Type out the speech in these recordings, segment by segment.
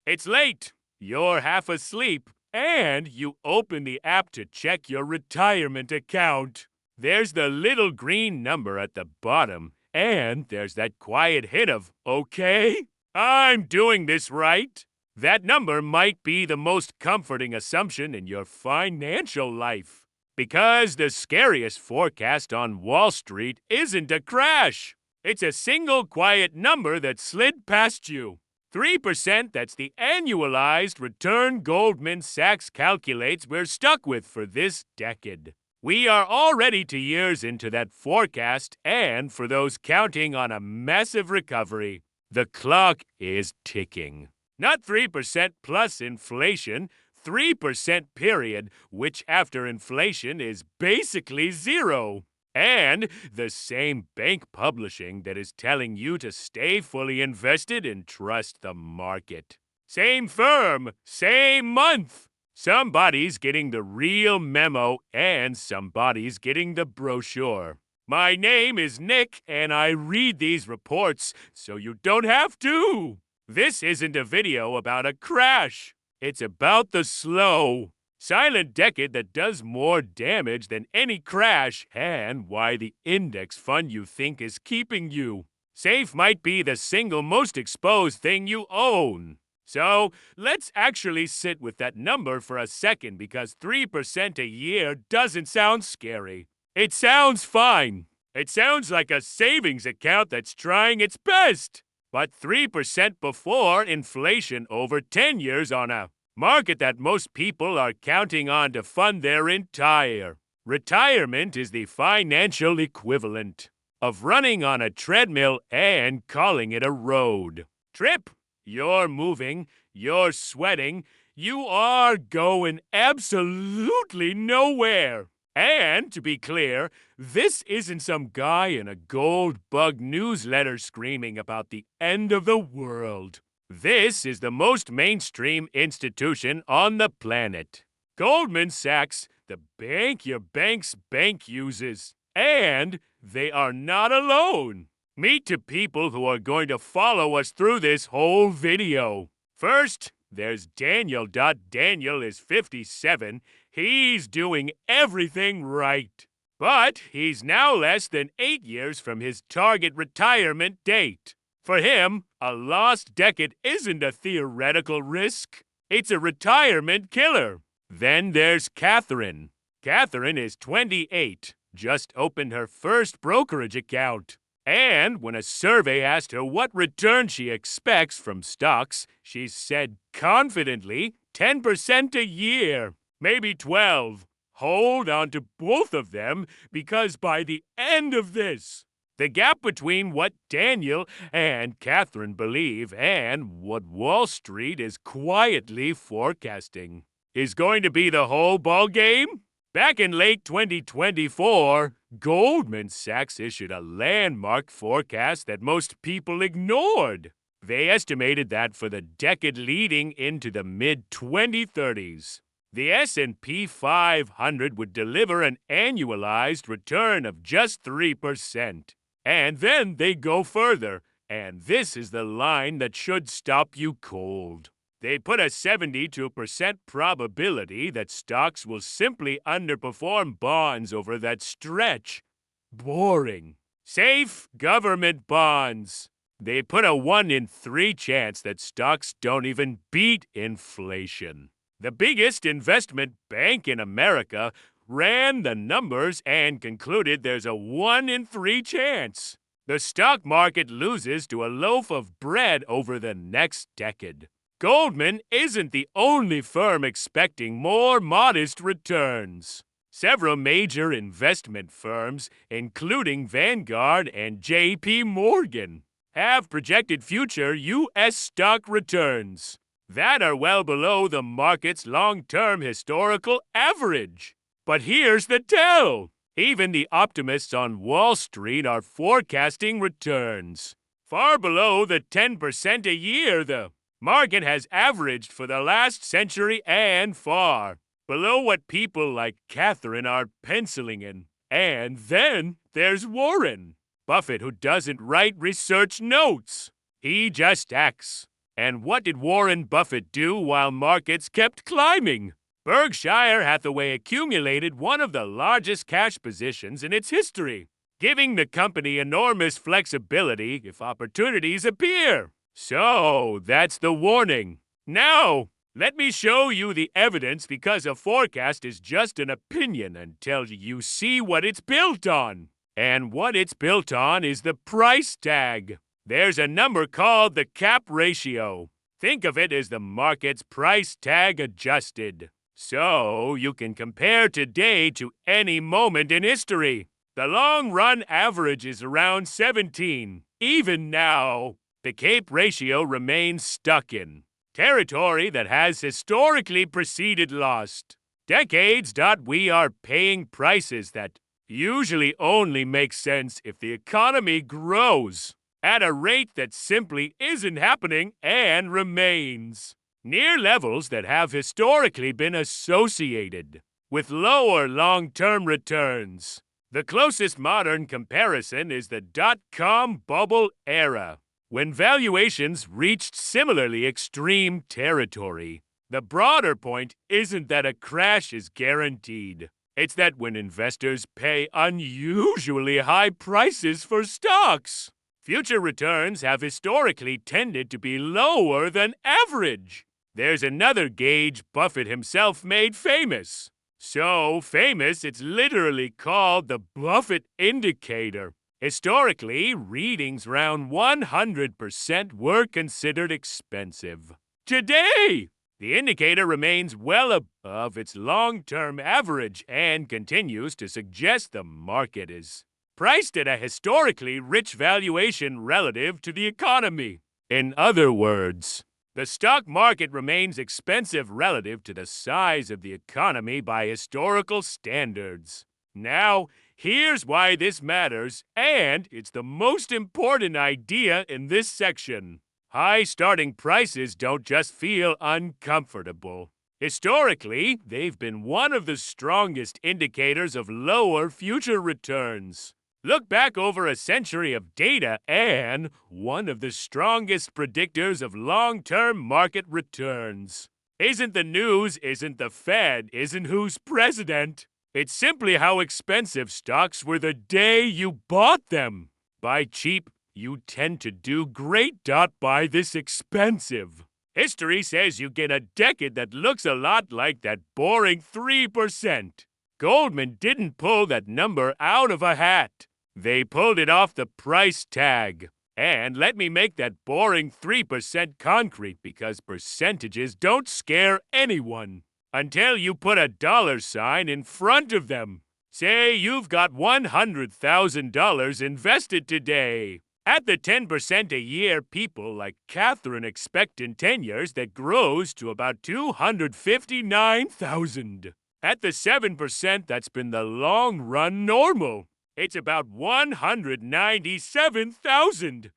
It's late, you're half asleep, and you open the app to check your retirement account. There's the little green number at the bottom, and there's that quiet hint of, okay, I'm doing this right. That number might be the most comforting assumption in your financial life. Because the scariest forecast on Wall Street isn't a crash. It's a single quiet number that slid past you. 3%, that's the annualized return Goldman Sachs calculates we're stuck with for this decade. We are already 2 years into that forecast, and for those counting on a massive recovery, the clock is ticking. Not 3% plus inflation, 3% period, which after inflation is basically zero. And the same bank publishing that is telling you to stay fully invested and trust the market. Same firm, same month. Somebody's getting the real memo and somebody's getting the brochure. My name is Nick and I read these reports so you don't have to. This isn't a video about a crash. It's about the slow, silent decade that does more damage than any crash and why the index fund you think is keeping you safe might be the single most exposed thing you own. So let's actually sit with that number for a second because 3% a year doesn't sound scary. It sounds fine. It sounds like a savings account that's trying its best. But 3% before inflation over 10 years on a market that most people are counting on to fund their entire retirement is the financial equivalent of running on a treadmill and calling it a road trip. You're moving, you're sweating, you are going absolutely nowhere. And to be clear, this isn't some guy in a gold bug newsletter screaming about the end of the world. This is the most mainstream institution on the planet. Goldman Sachs, the bank your bank's bank uses. And they are not alone. Meet the people who are going to follow us through this whole video. First, there's Daniel. Daniel is 57. He's doing everything right. But he's now less than 8 years from his target retirement date. For him, a lost decade isn't a theoretical risk. It's a retirement killer. Then there's Catherine. Catherine is 28, just opened her first brokerage account. And when a survey asked her what return she expects from stocks, she said confidently 10% a year, maybe 12. Hold on to both of them because by the end of this, the gap between what Daniel and Catherine believe and what Wall Street is quietly forecasting is going to be the whole ball game. Back in late 2024, Goldman Sachs issued a landmark forecast that most people ignored. They estimated that for the decade leading into the mid-2030s, the S&P 500 would deliver an annualized return of just 3%. And then they go further, and this is the line that should stop you cold. They put a 72% probability that stocks will simply underperform bonds over that stretch. Boring. Safe government bonds. They put a 1 in 3 chance that stocks don't even beat inflation. The biggest investment bank in America ran the numbers and concluded there's a 1 in 3 chance. The stock market loses to a loaf of bread over the next decade. Goldman isn't the only firm expecting more modest returns. Several major investment firms, including Vanguard and J.P. Morgan, have projected future U.S. stock returns that are well below the market's long-term historical average. But here's the tell. Even the optimists on Wall Street are forecasting returns far below the 10% a year the market has averaged for the last century and far below what people like Catherine are penciling in. And then there's Warren Buffett, who doesn't write research notes. He just acts. And what did Warren Buffett do while markets kept climbing? Berkshire Hathaway accumulated one of the largest cash positions in its history, giving the company enormous flexibility if opportunities appear. So, that's the warning. Now, let me show you the evidence, because a forecast is just an opinion until you see what it's built on. And what it's built on is the price tag. There's a number called the cap ratio. Think of it as the market's price tag adjusted. So you can compare today to any moment in history. The long-run average is around 17. Even now, the CAPE ratio remains stuck in territory that has historically preceded lost decades. We are paying prices that usually only make sense if the economy grows at a rate that simply isn't happening and remains near levels that have historically been associated with lower long-term returns. The closest modern comparison is the dot-com bubble era, when valuations reached similarly extreme territory. The broader point isn't that a crash is guaranteed. It's that when investors pay unusually high prices for stocks, future returns have historically tended to be lower than average. There's another gauge Buffett himself made famous. So famous, it's literally called the Buffett indicator. Historically, readings around 100% were considered expensive. Today, the indicator remains well above its long-term average and continues to suggest the market is priced at a historically rich valuation relative to the economy. In other words, the stock market remains expensive relative to the size of the economy by historical standards. Now, here's why this matters, and it's the most important idea in this section. High starting prices don't just feel uncomfortable. Historically, they've been one of the strongest indicators of lower future returns. Look back over a century of data, and one of the strongest predictors of long-term market returns isn't the news, isn't the Fed, isn't who's president. It's simply how expensive stocks were the day you bought them. Buy cheap, you tend to do great. Buy this expensive. History says you get a decade that looks a lot like that boring 3%. Goldman didn't pull that number out of a hat. They pulled it off the price tag. And let me make that boring 3% concrete, because percentages don't scare anyone until you put a dollar sign in front of them. Say you've got $100,000 invested today. At the 10% a year, people like Catherine expect in 10 years that grows to about $259,000. At the 7%, that's been the long-run normal. It's about $197,000.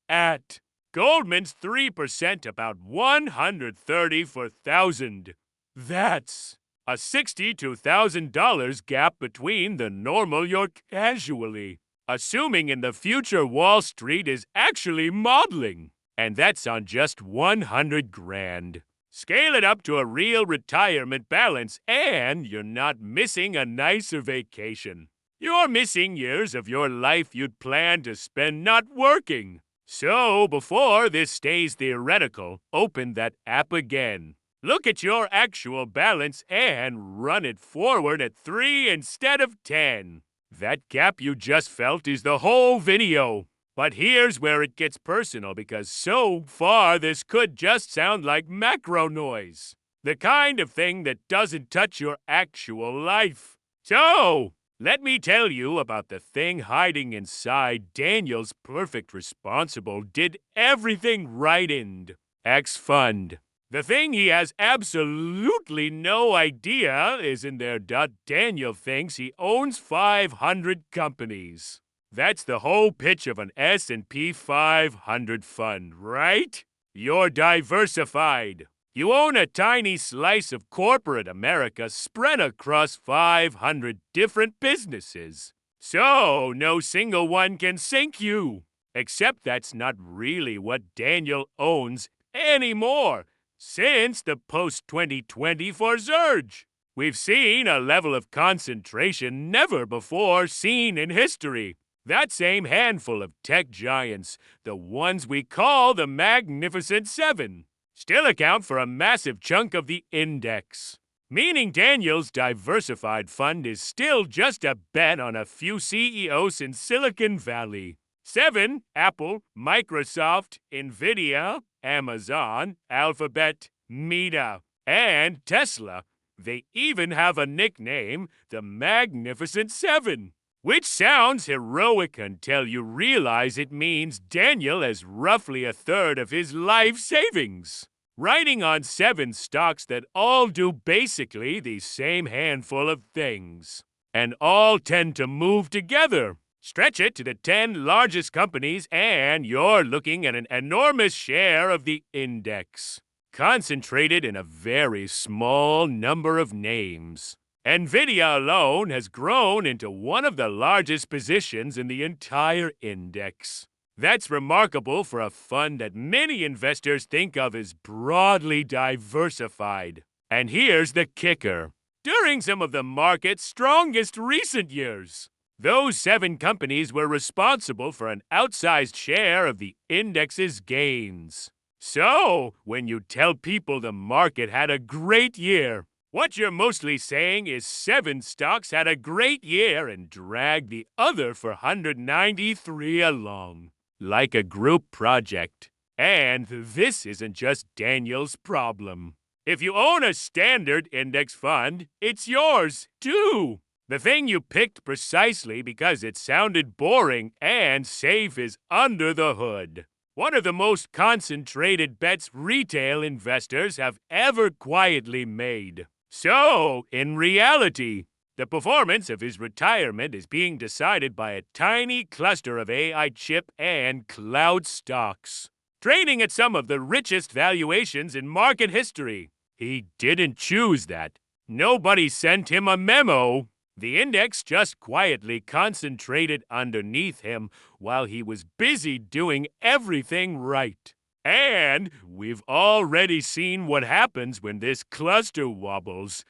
At Goldman's 3%, about $134,000. That's a $62,000 gap between the normal you're casually assuming in the future Wall Street is actually modeling. And that's on just 100 grand. Scale it up to a real retirement balance, and you're not missing a nicer vacation. You're missing years of your life you'd plan to spend not working. So, before this stays theoretical, open that app again. Look at your actual balance and run it forward at 3 instead of 10. That gap you just felt is the whole video. But here's where it gets personal, because so far this could just sound like macro noise. The kind of thing that doesn't touch your actual life. So, let me tell you about the thing hiding inside Daniel's perfect responsible did everything right in X Fund. The thing he has absolutely no idea is in there. Daniel thinks he owns 500 companies. That's the whole pitch of an S&P 500 fund, right? You're diversified. You own a tiny slice of corporate America spread across 500 different businesses. So, no single one can sink you. Except that's not really what Daniel owns anymore since the post-2024 surge. We've seen a level of concentration never before seen in history. That same handful of tech giants, the ones we call the Magnificent Seven, still account for a massive chunk of the index. Meaning Daniel's diversified fund is still just a bet on a few CEOs in Silicon Valley. 7, Apple, Microsoft, Nvidia, Amazon, Alphabet, Meta, and Tesla. They even have a nickname, the Magnificent Seven, which sounds heroic until you realize it means Daniel has roughly a third of his life savings riding on 7 stocks that all do basically the same handful of things, and all tend to move together. Stretch it to the 10 largest companies, and you're looking at an enormous share of the index, concentrated in a very small number of names. Nvidia alone has grown into one of the largest positions in the entire index. That's remarkable for a fund that many investors think of as broadly diversified. And here's the kicker. During some of the market's strongest recent years, those 7 companies were responsible for an outsized share of the index's gains. So, when you tell people the market had a great year, what you're mostly saying is 7 stocks had a great year and dragged the other 493 along, like a group project. And this isn't just Daniel's problem. If you own a standard index fund, it's yours, too. The thing you picked precisely because it sounded boring and safe is under the hood. One of the most concentrated bets retail investors have ever quietly made. So, in reality, the performance of his retirement is being decided by a tiny cluster of AI chip and cloud stocks, trading at some of the richest valuations in market history. He didn't choose that. Nobody sent him a memo. The index just quietly concentrated underneath him while he was busy doing everything right. And we've already seen what happens when this cluster wobbles.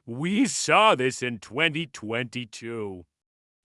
We saw this in 2022.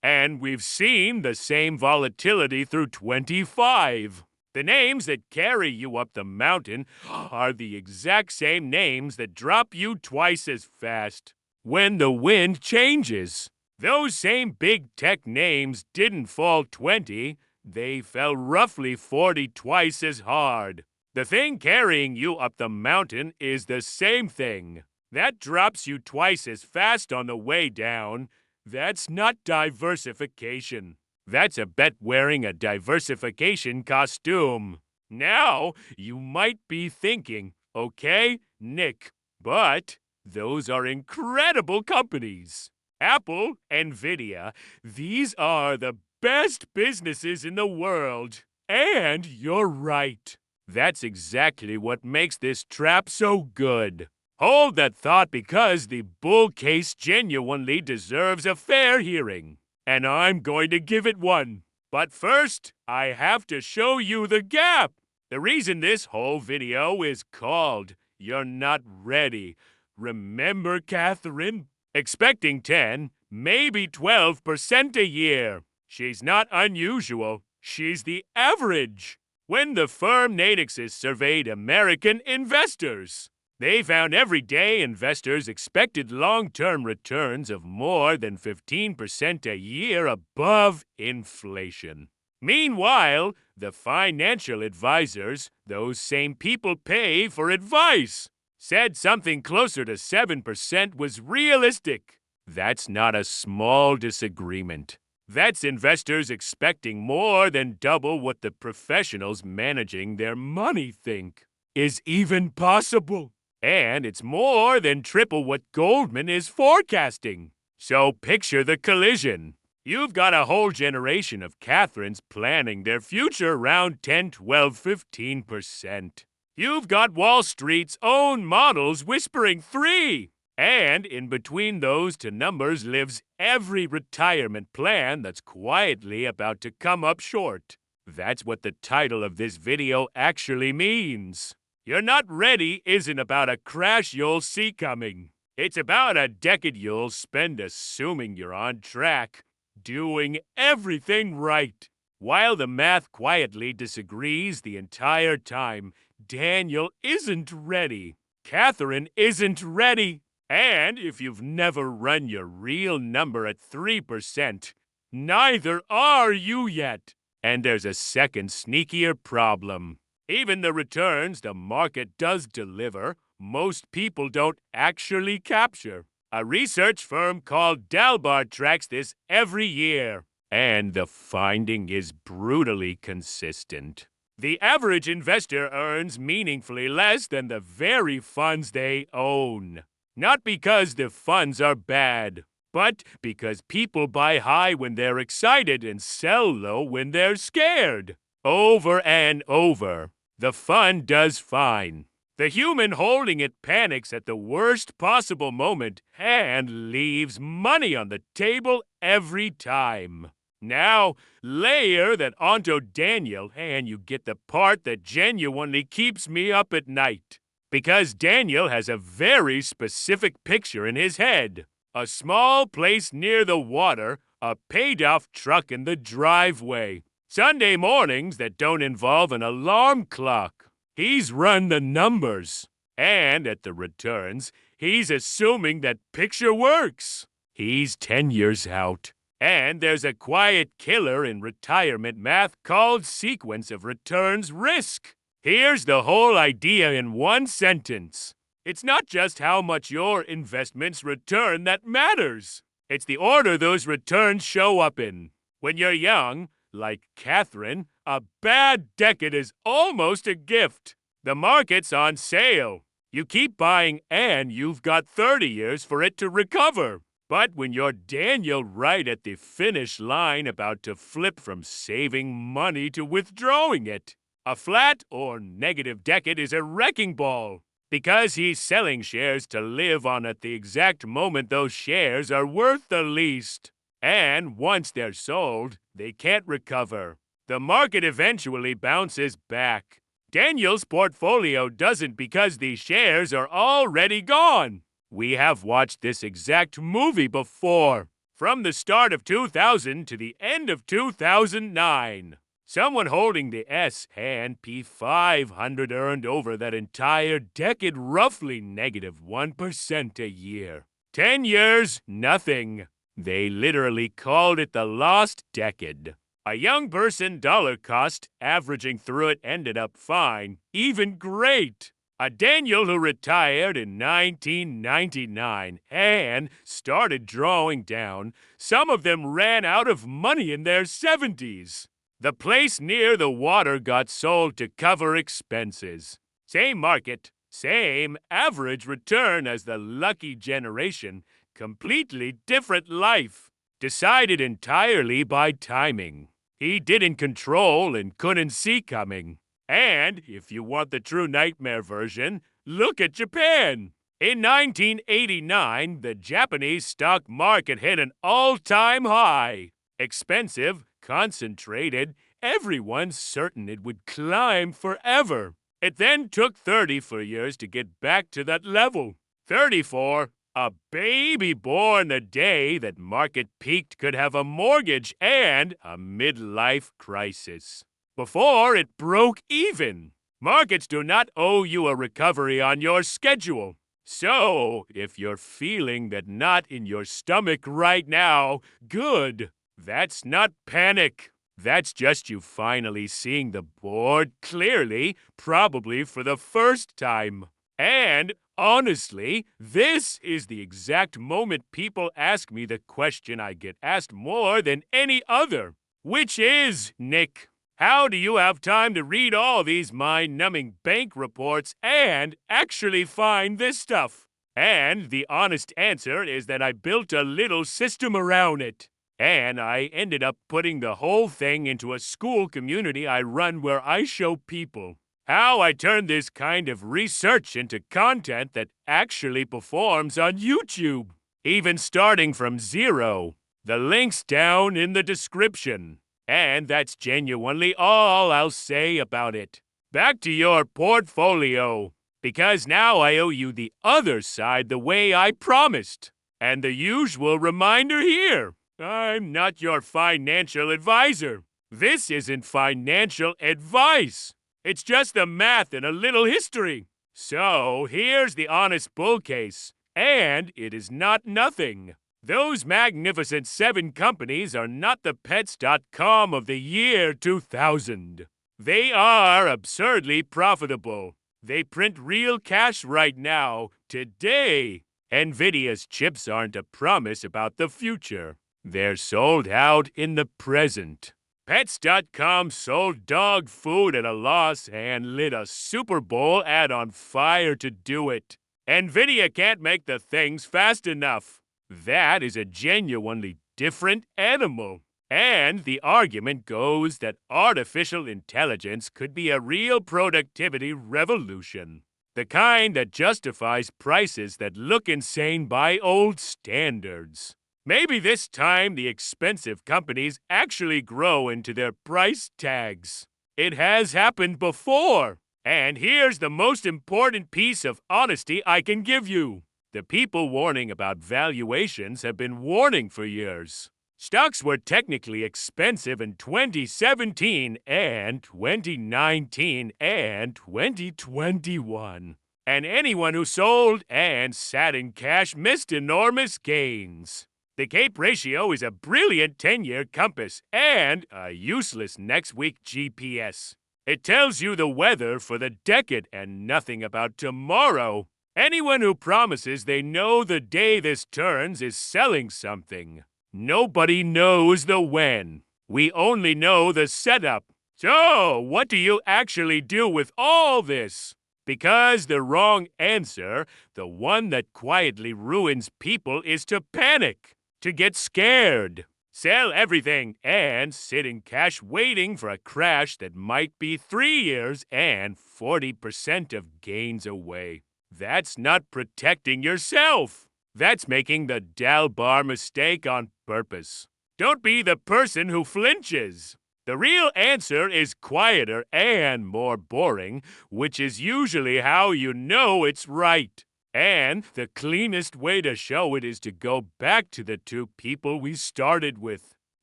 And we've seen the same volatility through 25. The names that carry you up the mountain are the exact same names that drop you twice as fast when the wind changes. Those same big tech names didn't fall 20. They fell roughly 40 twice as hard. The thing carrying you up the mountain is the same thing. That drops you twice as fast on the way down. That's not diversification. That's a bet wearing a diversification costume. Now, you might be thinking, okay, Nick, but those are incredible companies. Apple, Nvidia, these are the best businesses in the world. And you're right. That's exactly what makes this trap so good. Hold that thought because the bull case genuinely deserves a fair hearing. And I'm going to give it one. But first, I have to show you the gap. The reason this whole video is called You're Not Ready. Remember, Catherine? Expecting 10, maybe 12% a year. She's not unusual. She's the average. When the firm Natixis surveyed American investors, they found everyday investors expected long-term returns of more than 15% a year above inflation. Meanwhile, the financial advisors, those same people pay for advice, said something closer to 7% was realistic. That's not a small disagreement. That's investors expecting more than double what the professionals managing their money think is even possible. And it's more than triple what Goldman is forecasting. So picture the collision. You've got a whole generation of Catherines planning their future around 10, 12, 15%. You've got Wall Street's own models whispering 3. And in between those two numbers lives every retirement plan that's quietly about to come up short. That's what the title of this video actually means. You're not ready isn't about a crash you'll see coming. It's about a decade you'll spend assuming you're on track, doing everything right. While the math quietly disagrees the entire time, Daniel isn't ready. Catherine isn't ready. And if you've never run your real number at 3%, neither are you yet. And there's a second sneakier problem. Even the returns the market does deliver, most people don't actually capture. A research firm called Dalbar tracks this every year, and the finding is brutally consistent. The average investor earns meaningfully less than the very funds they own. Not because the funds are bad, but because people buy high when they're excited and sell low when they're scared. Over and over. The fund does fine. The human holding it panics at the worst possible moment and leaves money on the table every time. Now, layer that onto Daniel and you get the part that genuinely keeps me up at night. Because Daniel has a very specific picture in his head. A small place near the water, a paid-off truck in the driveway. Sunday mornings that don't involve an alarm clock. He's run the numbers. And at the returns, he's assuming that picture works. He's 10 years out. And there's a quiet killer in retirement math called sequence of returns risk. Here's the whole idea in one sentence. It's not just how much your investments return that matters. It's the order those returns show up in. When you're young, like Catherine, a bad decade is almost a gift. The market's on sale. You keep buying and you've got 30 years for it to recover. But when you're Daniel right at the finish line about to flip from saving money to withdrawing it, a flat or negative decade is a wrecking ball. Because he's selling shares to live on at the exact moment those shares are worth the least. And once they're sold, they can't recover. The market eventually bounces back. Daniel's portfolio doesn't because these shares are already gone. We have watched this exact movie before. From the start of 2000 to the end of 2009. Someone holding the S&P 500 earned over that entire decade roughly negative 1% a year. 10 years, nothing. They literally called it the lost decade. A young person dollar cost averaging through it ended up fine, even great. A Daniel who retired in 1999 and started drawing down, some of them ran out of money in their 70s. The place near the water got sold to cover expenses. Same market, same average return as the lucky generation, completely different life. Decided entirely by timing. He didn't control and couldn't see coming. And, if you want the true nightmare version, look at Japan. In 1989, the Japanese stock market hit an all-time high. Expensive, concentrated, everyone's certain it would climb forever. It then took 34 years to get back to that level. 34. A baby born the day that market peaked could have a mortgage and a midlife crisis. Before it broke even. Markets do not owe you a recovery on your schedule. So, if you're feeling that knot in your stomach right now, good. That's not panic. That's just you finally seeing the board clearly, probably for the first time. And, honestly, this is the exact moment people ask me the question I get asked more than any other. Which is, Nick, how do you have time to read all these mind-numbing bank reports and actually find this stuff? And the honest answer is that I built a little system around it. And I ended up putting the whole thing into a school community I run where I show people how I turn this kind of research into content that actually performs on YouTube, even starting from zero. The link's down in the description. And that's genuinely all I'll say about it. back to your portfolio. Because now I owe you the other side the way I promised. And the usual reminder here. I'm not your financial advisor. This isn't financial advice. It's just the math and a little history. So here's the honest bull case. And it is not nothing. Those magnificent 7 companies are not the Pets.com of the year 2000. They are absurdly profitable. They print real cash right now, today. NVIDIA's chips aren't a promise about the future. They're sold out in the present. Pets.com sold dog food at a loss and lit a Super Bowl ad on fire to do it. NVIDIA can't make the things fast enough. That is a genuinely different animal. And the argument goes that artificial intelligence could be a real productivity revolution. The kind that justifies prices that look insane by old standards. Maybe this time the expensive companies actually grow into their price tags. It has happened before. And here's the most important piece of honesty I can give you. The people warning about valuations have been warning for years. Stocks were technically expensive in 2017 and 2019 and 2021. And anyone who sold and sat in cash missed enormous gains. The CAPE ratio is a brilliant 10-year compass and a useless next week GPS. It tells you the weather for the decade and nothing about tomorrow. Anyone who promises they know the day this turns is selling something. Nobody knows the when. We only know the setup. So, what do you actually do with all this? Because the wrong answer, the one that quietly ruins people, is to panic, to get scared, sell everything, and sit in cash waiting for a crash that might be 3 years and 40% of gains away. That's not protecting yourself. That's making the Dalbar mistake on purpose. Don't be the person who flinches. The real answer is quieter and more boring, which is usually how you know it's right. And the cleanest way to show it is to go back to the 2 people we started with.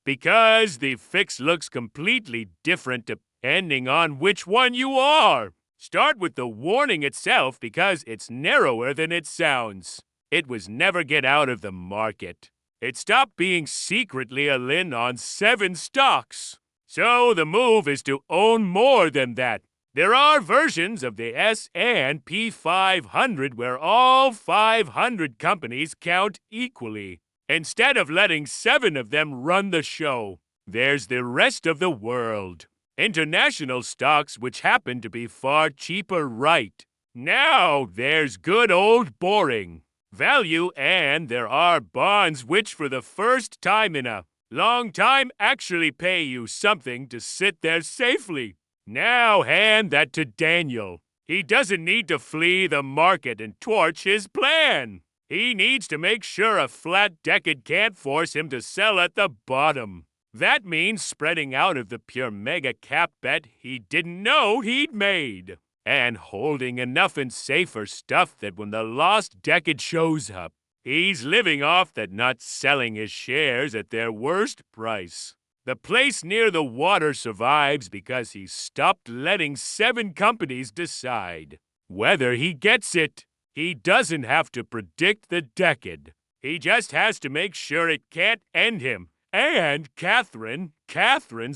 Because the fix looks completely different depending on which one you are. Start with the warning itself because it's narrower than it sounds. It was never get out of the market. It stopped being secretly a lin on 7 stocks. So the move is to own more than that. There are versions of the S&P 500 where all 500 companies count equally. Instead of letting 7 of them run the show, there's the rest of the world. International stocks which happen to be far cheaper, right? Now there's good old boring value, and there are bonds which for the first time in a long time actually pay you something to sit there safely. Now hand that to Daniel. He doesn't need to flee the market and torch his plan. He needs to make sure a flat decade can't force him to sell at the bottom. That means spreading out of the pure mega cap bet he didn't know he'd made. And holding enough in safer stuff that when the lost decade shows up, he's living off that, not selling his shares at their worst price. The place near the water survives because he stopped letting 7 companies decide whether he gets it. He doesn't have to predict the decade. He just has to make sure it can't end him. And Catherine's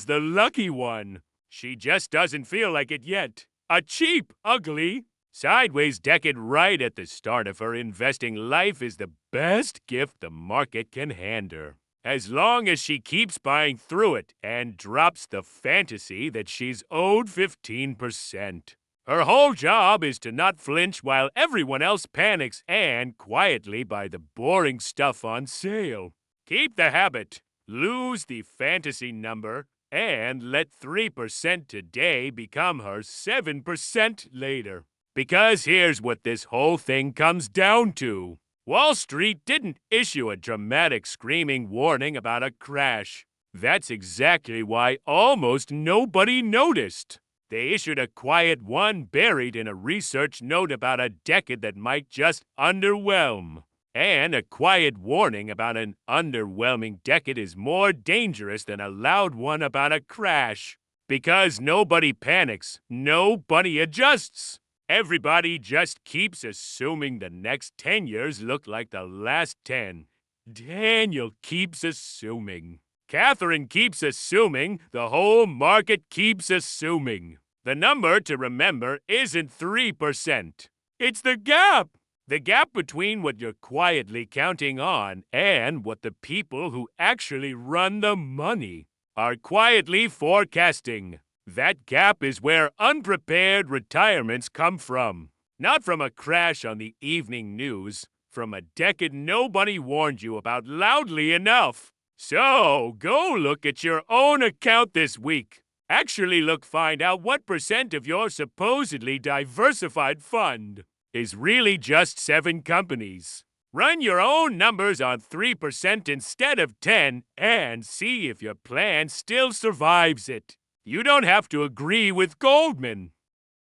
the lucky one. She just doesn't feel like it yet. A cheap, ugly, sideways decade right at the start of her investing life is the best gift the market can hand her. As long as she keeps buying through it and drops the fantasy that she's owed 15%. Her whole job is to not flinch while everyone else panics and quietly buy the boring stuff on sale. Keep the habit, lose the fantasy number, and let 3% today become her 7% later. Because here's what this whole thing comes down to. Wall Street didn't issue a dramatic screaming warning about a crash. That's exactly why almost nobody noticed. They issued a quiet one buried in a research note about a decade that might just underwhelm. And a quiet warning about an underwhelming decade is more dangerous than a loud one about a crash. Because nobody panics, nobody adjusts. Everybody just keeps assuming the next 10 years look like the last 10. Daniel keeps assuming. Catherine keeps assuming. The whole market keeps assuming. The number to remember isn't 3%. It's the gap. The gap between what you're quietly counting on and what the people who actually run the money are quietly forecasting. That gap is where unprepared retirements come from. Not from a crash on the evening news, from a decade nobody warned you about loudly enough. So, go look at your own account this week. Actually find out what % of your supposedly diversified fund is really just 7 companies. Run your own numbers on 3% instead of 10 and see if your plan still survives it. You don't have to agree with Goldman.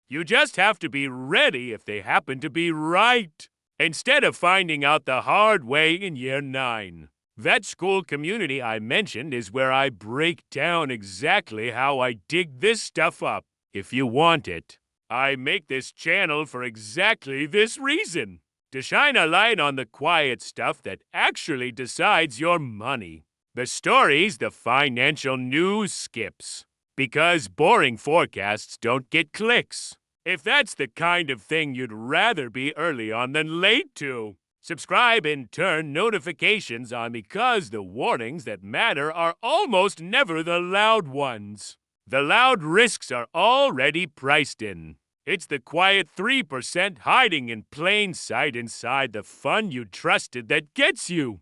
You just have to be ready if they happen to be right, instead of finding out the hard way in year 9. That school community I mentioned is where I break down exactly how I dig this stuff up. If you want it, I make this channel for exactly this reason. To shine a light on the quiet stuff that actually decides your money. The stories the financial news skips. Because boring forecasts don't get clicks. If that's the kind of thing you'd rather be early on than late to, subscribe and turn notifications on because the warnings that matter are almost never the loud ones. The loud risks are already priced in. It's the quiet 3% hiding in plain sight inside the fund you trusted that gets you.